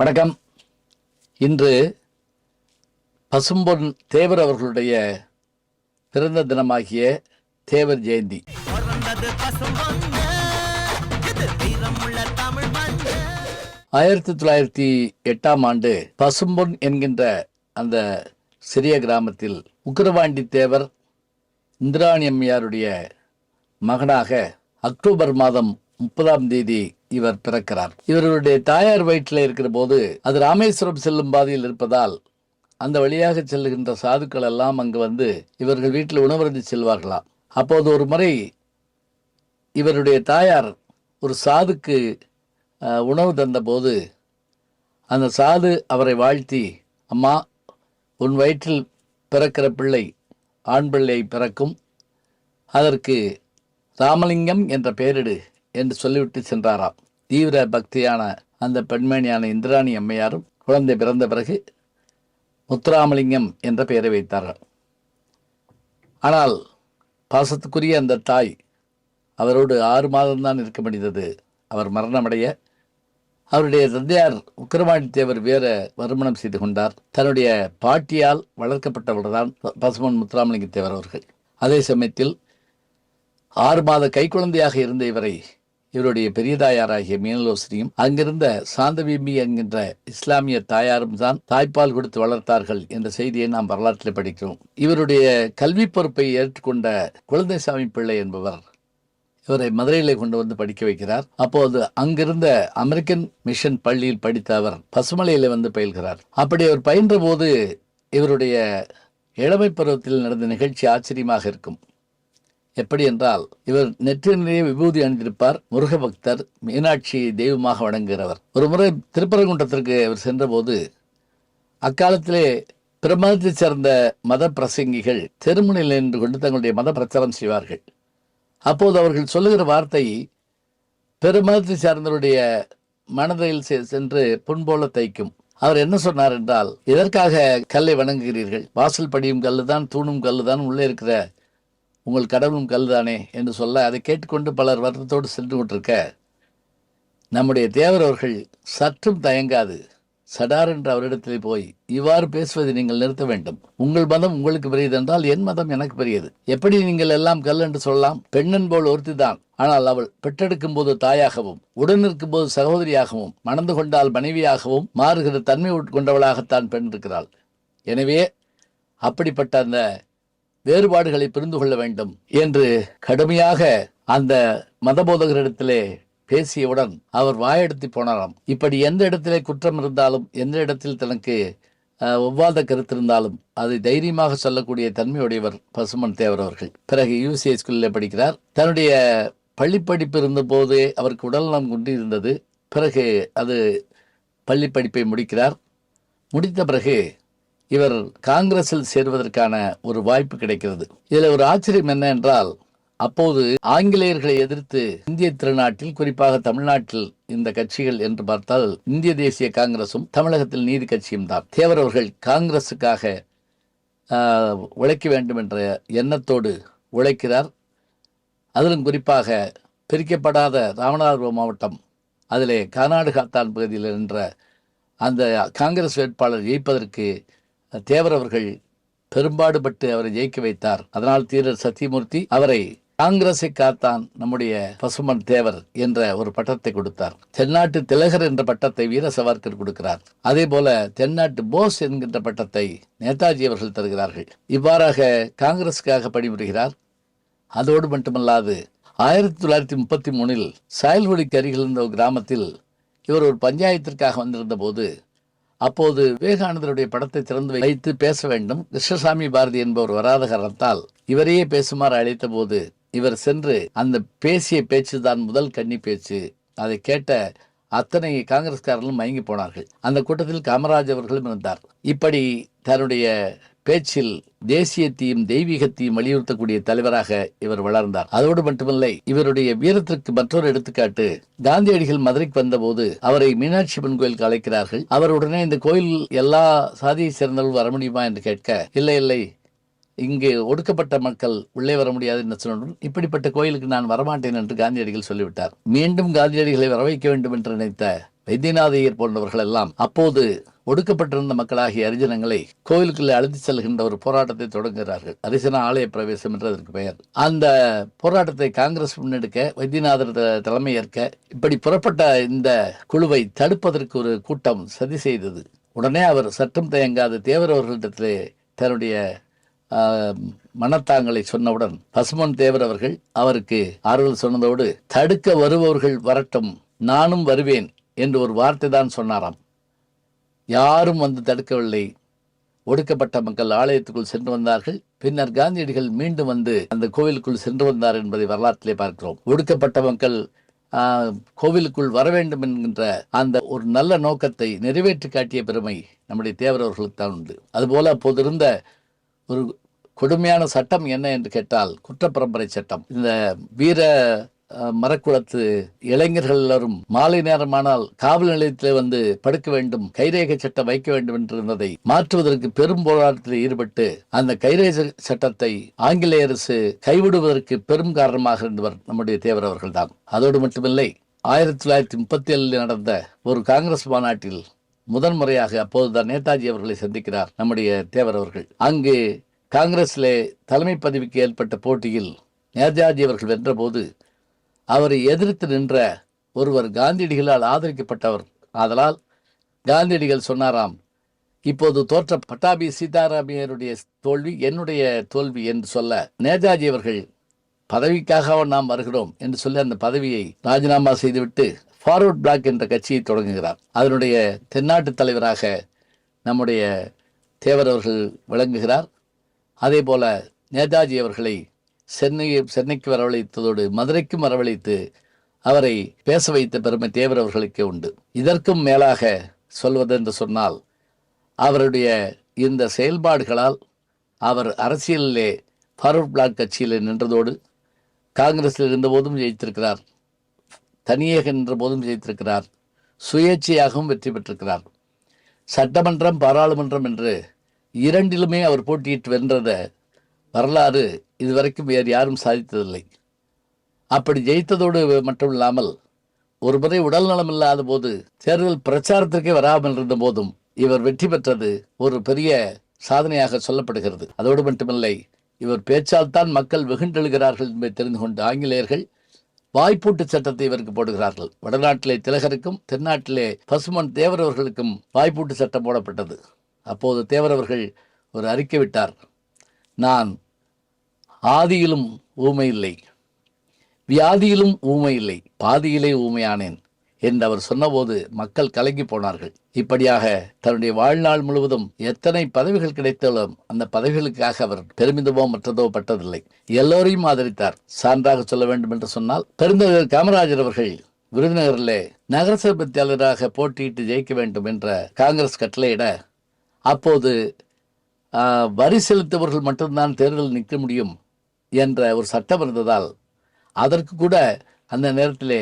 வணக்கம். இன்று பசும்பொன் தேவர் அவர்களுடைய பிறந்த தினமாகிய தேவர் ஜெயந்தி. 1908ஆம் ஆண்டு பசும்பொன் என்கின்ற அந்த சிறிய கிராமத்தில் உக்கிரவாண்டி தேவர் இந்திராணி அம்மையாருடைய மகனாக அக்டோபர் மாதம் 30ஆம் தேதி இவர் பிறக்கிறார். இவருடைய தாயார் வயிற்றில் இருக்கிற போது அது ராமேஸ்வரம் செல்லும் பாதையில் இருப்பதால் அந்த வழியாக செல்லுகின்ற சாதுக்கள் எல்லாம் அங்கு வந்து இவர்கள் வீட்டில் உணவருந்தி செல்வார்களாம். அப்போது ஒரு முறை இவருடைய தாயார் ஒரு சாதுக்கு உணவு தந்தபோது அந்த சாது அவரை வாழ்த்தி, அம்மா, உன் வயிற்றில் பிறக்கிற பிள்ளை ஆண் பிள்ளை பிறக்கும், அதற்கு ராமலிங்கம் என்ற பெயரிடு என்று சொல்லிவிட்டு சென்றாராம். தீவிர பக்தியான அந்த பெண்மணியான இந்திராணி அம்மையாரும் குழந்தை பிறந்த பிறகு முத்துராமலிங்கம் என்ற பெயரை வைத்தார்கள். ஆனால் பாசத்துக்குரிய அந்த தாய் அவரோடு 6 மாதம்தான் இருக்க முடிந்தது. அவர் மரணமடைய அவருடைய தந்தையார் உக்கிரவாண்டி தேவர் வேற வருமணம் செய்து கொண்டார். தன்னுடைய பாட்டியால் வளர்க்கப்பட்டவர்தான் பசும்பொன் முத்துராமலிங்க தேவர் அவர்கள். அதே சமயத்தில் 6 மாத கைக்குழந்தையாக இருந்த இவரை இவருடைய பெரிய தாயாராகிய மீனலோசனியும் அங்கிருந்த சாந்தபிபி என்கின்ற இஸ்லாமிய தாயாரும் தான் தாய்ப்பால் கொடுத்து வளர்த்தார்கள் என்ற செய்தியை நாம் வரலாற்றில் படிக்கிறோம். இவருடைய கல்வி பொறுப்பை ஏற்றுக்கொண்ட குழந்தைசாமி பிள்ளை என்பவர் இவரை மதுரையிலே கொண்டு வந்து படிக்க வைக்கிறார். அப்போது அங்கிருந்த அமெரிக்கன் மிஷன் பள்ளியில் படித்த அவர் பசுமலையில வந்து பயில்கிறார். அப்படி அவர் பயின்ற போது இவருடைய இளமை பருவத்தில் நடந்த நிகழ்ச்சி ஆச்சரியமாக இருக்கும். எப்படி என்றால், இவர் நெற்றி நிறைய விபூதி அணிந்திருப்பார். முருக பக்தர், மீனாட்சியை தெய்வமாக வணங்குகிறவர். ஒரு முறை திருப்பரங்குன்றத்திற்கு அவர் சென்றபோது அக்காலத்திலே பிற மதத்தைச் சேர்ந்த மத பிரசங்கிகள் தெருமுனையில் நின்று கொண்டு தங்களுடைய மத பிரச்சாரம் செய்வார்கள். அப்போது அவர்கள் சொல்லுகிற வார்த்தை பிற மதத்தை சார்ந்தவருடைய மனதில் சென்று புண்போல தைக்கும். அவர் என்ன சொன்னார் என்றால், எதற்காக கல்லை வணங்குகிறீர்கள்? வாசல் படியும் கல்லுதான், தூணும் கல்லுதான், உள்ளே இருக்கிற உங்கள் கடவுளும் கல்தானே என்று சொல்ல, அதை கேட்டுக்கொண்டு பலர் வருத்தத்தோடு சென்று கொண்டிருக்க, நம்முடைய தேவர் அவர்கள் சற்றும் தயங்காது சடார் என்று அவரிடத்திலே போய், இவ்வாறு பேசுவதை நீங்கள் நிறுத்த வேண்டும். உங்கள் மதம் உங்களுக்கு பெரியது என்றால் என் மதம் எனக்கு பெரியது. எப்படி நீங்கள் எல்லாம் கல் என்று சொல்லலாம்? பெண்ணன் போல் ஒருத்திதான், ஆனால் அவள் பெற்றெடுக்கும் போது தாயாகவும், உடனிருக்கும் போது சகோதரியாகவும், மணந்து கொண்டால் மனைவியாகவும் மாறுகிற தன்மை கொண்டவளாகத்தான் பெண் இருக்கிறாள். எனவே அப்படிப்பட்ட அந்த வேறுபாடுகளை புரிந்து கொள்ள வேண்டும் என்று கடுமையாக அந்த மதபோதகரிடத்திலே பேசியவுடன் அவர் வாயெடுத்து போனாராம். இப்படி எந்த இடத்திலே குற்றம் இருந்தாலும், எந்த இடத்தில் தனக்கு ஒவ்வாத கருத்து இருந்தாலும் அதை தைரியமாக சொல்லக்கூடிய தன்மையுடையவர் பசும்பொன் தேவர் அவர்கள். பிறகு UCI ஸ்கூலில் படிக்கிறார். தன்னுடைய பள்ளி படிப்பு இருந்த போதே அவருக்கு உடல்நலம் குன்றி இருந்தது. பிறகு அது பள்ளி படிப்பை முடிக்கிறார். முடித்த பிறகு இவர் காங்கிரஸில் சேர்வதற்கான ஒரு வாய்ப்பு கிடைக்கிறது. இதில் ஒரு ஆச்சரியம் என்ன என்றால், அப்போது ஆங்கிலேயர்களை எதிர்த்து இந்திய திருநாட்டில், குறிப்பாக தமிழ்நாட்டில் இந்த கட்சிகள் என்று பார்த்தால் இந்திய தேசிய காங்கிரசும் தமிழகத்தில் நீதி கட்சியும் தான். தேவர் அவர்கள் காங்கிரசுக்காக உழைக்க வேண்டும் என்ற எண்ணத்தோடு உழைக்கிறார். அதிலும் குறிப்பாக பிரிக்கப்படாத ராமநாதபுரம் மாவட்டம், அதிலே கானாடு காத்தான் பகுதியில் என்ற அந்த காங்கிரஸ் வேட்பாளர் ஜெயிப்பதற்கு தேவர் அவர்கள் பெரும்பாடுபட்டு அவரை ஜெயிக்க வைத்தார். அதனால் தீரர் சத்தியமூர்த்தி அவரை காங்கிரஸை காத்தான் நம்முடைய பசும்பொன் தேவர் என்ற ஒரு பட்டத்தை கொடுத்தார். தென்னாட்டு திலகர் என்ற பட்டத்தை வீர சவர்கர் கொடுக்கிறார். அதே போல தென்னாட்டு போஸ் என்கின்ற பட்டத்தை நேதாஜி அவர்கள் தருகிறார்கள். இவ்வாறாக காங்கிரஸுக்காக பணிபுரிகிறார். அதோடு மட்டுமல்லாது 1933 சாயல்குடிக்கு அருகில் இருந்த ஒரு கிராமத்தில் இவர் ஒரு பஞ்சாயத்திற்காக வந்திருந்த போது, அப்போது விவேகானந்தருடைய படத்தை திறந்து வைத்து பேச வேண்டும். கிருஷ்ணசாமி பாரதி என்பவர் வராத காரணத்தால் இவரையே பேசுமாறு அழைத்த போது இவர் சென்று அந்த பேசிய பேச்சுதான் முதல் கன்னி பேச்சு. அதை கேட்ட அத்தனை காங்கிரஸ்காரர்களும் மயங்கி போனார்கள். அந்த கூட்டத்தில் காமராஜ் அவர்களும் இருந்தார். இப்படி தன்னுடைய பேச்சில் தேசியத்தையும் தெய்வீகத்தையும் வலியுறுத்தக்கூடிய தலைவராக இவர் வளர்ந்தார். அதோடு மட்டுமில்லை, இவருடைய வீரத்திற்கு மற்றொரு எடுத்துக்காட்டு, காந்தியடிகள் மதுரைக்கு வந்தபோது அவரை மீனாட்சி அம்மன் கோயிலுக்கு அழைக்கிறார்கள். அவர் உடனே இந்த கோயில் எல்லா சாதியை சேர்ந்தவர்கள் வர முடியுமா என்று கேட்க, இல்லை இல்லை, இங்கே ஒடுக்கப்பட்ட மக்கள் உள்ளே வர முடியாது என்று சொன்னுடன், இப்படிப்பட்ட கோயிலுக்கு நான் வரமாட்டேன் என்று காந்தியடிகள் சொல்லிவிட்டார். மீண்டும் காந்தியடிகளை வர வைக்க வேண்டும் என்று நினைத்த வைத்தியநாத ஐயர் போன்றவர்கள் எல்லாம் அப்போது ஒடுக்கப்பட்டிருந்த மக்களாகிய ஹரிஜனங்களை கோவிலுக்குள்ளே அழைத்து செல்கின்ற ஒரு போராட்டத்தை தொடங்குகிறார்கள். ஹரிஜன ஆலய பிரவேசம் என்று அதற்கு பெயர். அந்த போராட்டத்தை காங்கிரஸ் முன்னெடுக்க, வைத்தியநாதர் தலைமையேற்க, இப்படி புறப்பட்ட இந்த குழுவை தடுப்பதற்கு ஒரு கூட்டம் சதி செய்தது. உடனே அவர் சற்றும் தயங்காது தேவர் அவர்களிடத்திலே தன்னுடைய மனத்தாங்களை சொன்னவுடன் பசும்பொன் தேவர் அவர்கள் அவருக்கு ஆறுதல் சொன்னதோடு, தடுக்க வருபவர்கள் வரட்டும், நானும் வருவேன் என்று ஒரு வார்த்தை தான் சொன்னாராம். யாரும் வந்து தடுக்கவில்லை. ஒடுக்கப்பட்ட மக்கள் ஆலயத்துக்குள் சென்று வந்தார்கள். பின்னர் காந்தியடிகள் மீண்டும் வந்து அந்த கோவிலுக்குள் சென்று வந்தார் என்பதை வரலாற்றிலே பார்க்கிறோம். ஒடுக்கப்பட்ட மக்கள் கோவிலுக்குள் வர வேண்டும் என்கின்ற அந்த ஒரு நல்ல நோக்கத்தை நிறைவேற்றி காட்டிய பெருமை நம்முடைய தேவர் அவர்களுக்கு தான் உண்டு. அதுபோல அப்போது இருந்த ஒரு கொடுமையான சட்டம் என்ன என்று கேட்டால் குற்றப்பரம்பரை சட்டம். இந்த வீர மரக்குளத்து இளைஞர்கள் எல்லாரும் மாலை நேரமானால் காவல் நிலையத்தில் வந்து படுக்க வேண்டும், கைரேகை சட்டம் வைக்க வேண்டும் என்றிருந்ததை மாற்றுவதற்கு பெரும் போராட்டத்தில் ஈடுபட்டு அந்த கைரேகை சட்டத்தை ஆங்கிலேய அரசு கைவிடுவதற்கு பெரும் காரணமாக இருந்தவர் நம்முடைய தேவர் அவர்கள் தான். அதோடு மட்டுமில்லை, 1937 நடந்த ஒரு காங்கிரஸ் மாநாட்டில் முதன் முறையாக அப்போதுதான் நேதாஜி அவர்களை சந்திக்கிறார் நம்முடைய தேவர் அவர்கள். அங்கு காங்கிரஸிலே தலைமை பதவிக்கு ஏற்பட்ட போட்டியில் நேதாஜி அவர்கள் வென்றபோது அவரை எதிர்த்து நின்ற ஒருவர் காந்தியடிகளால் ஆதரிக்கப்பட்டவர். ஆதலால் காந்தியடிகள் சொன்னாராம், இப்போது தோற்ற பட்டாபி சீதாராமையருடைய தோல்வி என்னுடைய தோல்வி என்று சொல்ல, நேதாஜி அவர்கள் பதவிக்காக நாம் வருகிறோம் என்று சொல்லி அந்த பதவியை ராஜினாமா செய்துவிட்டு ஃபார்வர்ட் பிளாக் என்ற கட்சியை தொடங்குகிறார். அதனுடைய தென்னாட்டு தலைவராக நம்முடைய தேவர் அவர்கள் விளங்குகிறார். அதே போல நேதாஜி அவர்களை சென்னைக்கு வரவழைத்ததோடு மதுரைக்கும் வரவழைத்து அவரை பேச வைத்த பெருமை தேவர் அவர்களுக்கே உண்டு. இதற்கும் மேலாக சொல்வதென்று சொன்னால், அவருடைய இந்த செயல்பாடுகளால் அவர் அரசியலிலே ஃபார்வர்ட் பிளாக் கட்சியில் நின்றதோடு காங்கிரஸில் இருந்தபோதும் ஜெயித்திருக்கிறார், தனியாக நின்ற போதும் ஜெயித்திருக்கிறார், சுயேட்சையாகவும் வெற்றி பெற்றிருக்கிறார். சட்டமன்றம் பாராளுமன்றம் என்று இரண்டிலுமே அவர் போட்டியிட்டு வென்றத வரலாறு இதுவரைக்கும் வேறு யாரும் சாதித்ததில்லை. அப்படி ஜெயித்ததோடு மட்டுமில்லாமல் ஒரு முறை உடல் நலம் இல்லாத போது தேர்தல் பிரச்சாரத்திற்கே வராமல் இருந்த போதும் இவர் வெற்றி பெற்றது ஒரு பெரிய சாதனையாக சொல்லப்படுகிறது. அதோடு மட்டுமில்லை, இவர் பேச்சால் தான் மக்கள் வெகுண்டெழுகிறார்கள் என்பதை தெரிந்து கொண்டு ஆங்கிலேயர்கள் வாய்ப்பூட்டு சட்டத்தை இவருக்கு போடுகிறார்கள். வடநாட்டிலே திலகருக்கும் தென்னாட்டிலே பசும்பொன் தேவர் அவர்களுக்கும் வாய்ப்பூட்டு சட்டம் போடப்பட்டது. அப்போது தேவர் அவர்கள் ஒரு அறிக்கை விட்டார், நான் ஆதியிலும் ஊமை இல்லை, வியாதியிலும் ஊமை இல்லை, பாதியிலே ஊமையானேன் என்று அவர் சொன்னபோது மக்கள் கலங்கி போனார்கள். இப்படியாக தன்னுடைய வாழ்நாள் முழுவதும் எத்தனை பதவிகள் கிடைத்தாலும் அந்த பதவிகளுக்காக அவர் பெருமிதமோ மற்றதோ பட்டதில்லை. எல்லோரையும் ஆதரித்தார். சான்றாக சொல்ல வேண்டும் என்று சொன்னால், பெருந்தலைவர் காமராஜர் அவர்கள் விருதுநகரிலே நகரசபை செயலாளராக போட்டியிட்டு ஜெயிக்க வேண்டும் என்ற காங்கிரஸ் கட்டளையிட, அப்போது வரி செலுத்துபவர்கள் மட்டும்தான் தேர்தலில் நிற்க முடியும் என்ற ஒரு சட்டம் இருந்ததால் அதற்கு கூட அந்த நேரத்திலே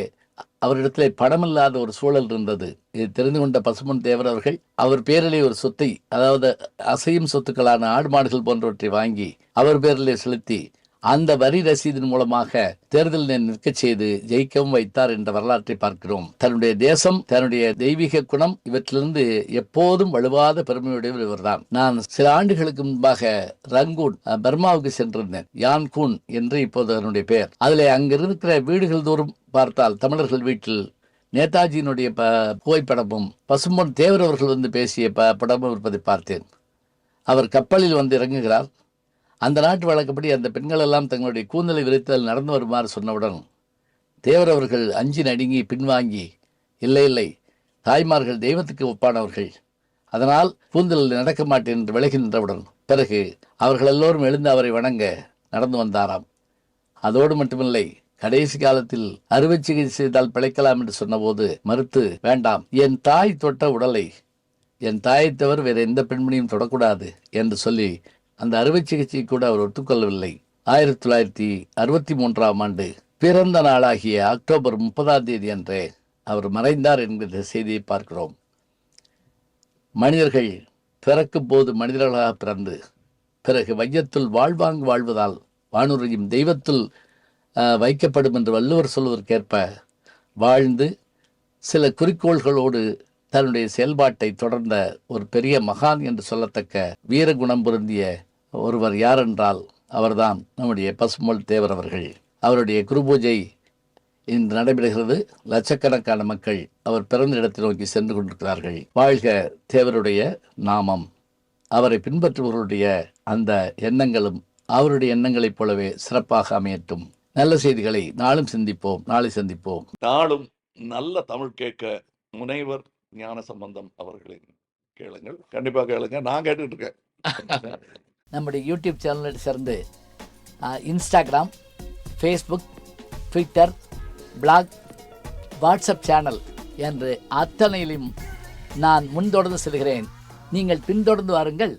அவரிடத்திலே பணமில்லாத ஒரு சூழல் இருந்தது. இது தெரிந்து கொண்ட பசும்பொன் தேவர் அவர்கள் அவர் பேரிலே ஒரு சொத்தை, அதாவது அசையும் சொத்துக்களான ஆடு மாடுகள் போன்றவற்றை வாங்கி அவர் பேரிலே செலுத்தி அந்த வரி ரசீதின் மூலமாக தேர்தலில் நிற்க செய்து ஜெயிக்கவும் வைத்தார் என்ற வரலாற்றை பார்க்கிறோம். தன்னுடைய தேசம், தன்னுடைய தெய்வீக குணம் இவற்றிலிருந்து எப்போதும் வலுவாத பெருமையுடையவர் இவர்தான். நான் சில ஆண்டுகளுக்கு முன்பாக ரங்கூன், பர்மாவுக்கு சென்றிருந்தேன். யான்கூன் என்று இப்போது அதனுடைய பெயர். அதில் அங்கிருக்கிற வீடுகள் தோறும் பார்த்தால் தமிழர்கள் வீட்டில் நேதாஜியினுடைய புகைப்படமும் பசும்பொன் தேவர் அவர்கள் வந்து பேசிய படமும் இருப்பதை பார்த்தேன். அவர் கப்பலில் வந்து இறங்குகிறார். அந்த நாட்டு வழக்கப்படி அந்த பெண்கள் எல்லாம் தங்களுடைய கூந்தலை விரித்தல் நடந்து வருமாறு சொன்னவுடன் தேவர் அவர்கள் அஞ்சி நடுங்கி பின்வாங்கி, இல்லை இல்லை, தாய்மார்கள் தெய்வத்துக்கு ஒப்பானவர்கள், அதனால் கூந்தலில் நடக்க மாட்டேன் என்று விலகி நின்றவுடன் பிறகு அவர்கள் எல்லோரும் எழுந்து அவரை வணங்க நடந்து வந்தாராம். அதோடு மட்டுமில்லை, கடைசி காலத்தில் அறுவை சிகிச்சை செய்தால் பிழைக்கலாம் என்று சொன்னபோது மறுத்து, வேண்டாம், என் தாய் தொட்ட உடலை என் தாயை தவிர வேறு எந்த பெண்மணியும் தொடக்கூடாது என்று சொல்லி அந்த அறுவை சிகிச்சை கூட அவர் ஒத்துக்கொள்ளவில்லை. 1963 பிறந்த நாளாகிய அக்டோபர் 30 அன்றே அவர் மறைந்தார் என்கிற செய்தியை பார்க்கிறோம். மனிதர்கள் பிறக்கும் போது மனிதர்களாக பிறந்து பிறகு வையத்துள் வாழ்வாங்கு வாழ்வதால் வானுரையும் தெய்வத்துள் வைக்கப்படும் என்று வள்ளுவர் சொல்வதற்கேற்ப வாழ்ந்து சில குறிக்கோள்களோடு தன்னுடைய செயல்பாட்டை தொடர்ந்த ஒரு பெரிய மகான் என்று சொல்லத்தக்க வீரகுணம் பொருந்திய ஒருவர் யாரென்றால் அவர்தான் நம்முடைய பசும்பொன் தேவர் அவர்கள். அவருடைய குருபூஜை இன்று நடைபெறுகிறது. லட்சக்கணக்கான மக்கள் அவர் பிறந்த இடத்தை நோக்கி சென்று கொண்டிருக்கிறார்கள். வாழ்க தேவருடைய நாமம். அவரை பின்பற்றுபவர்களுடைய அந்த எண்ணங்களும் அவருடைய எண்ணங்களைப் போலவே சிறப்பாக அமையட்டும். நல்ல செய்திகளை நாளும் சிந்திப்போம், நாளை சந்திப்போம். நாளும் நல்ல தமிழ் கேட்க முனைவர் ஞானசம்பந்தம் அவர்களின் கேளுங்கள். கண்டிப்பாக கேளுங்க. நான் கேட்டுட்டு இருக்கேன். நம்முடைய யூடியூப் சேனலில் சேர்ந்து Instagram, Facebook, Twitter, blog, WhatsApp channel என்று அத்தனையிலும் நான் முன்தொடர்ந்து செல்கிறேன். நீங்கள் பின்தொடர்ந்து வாருங்கள்.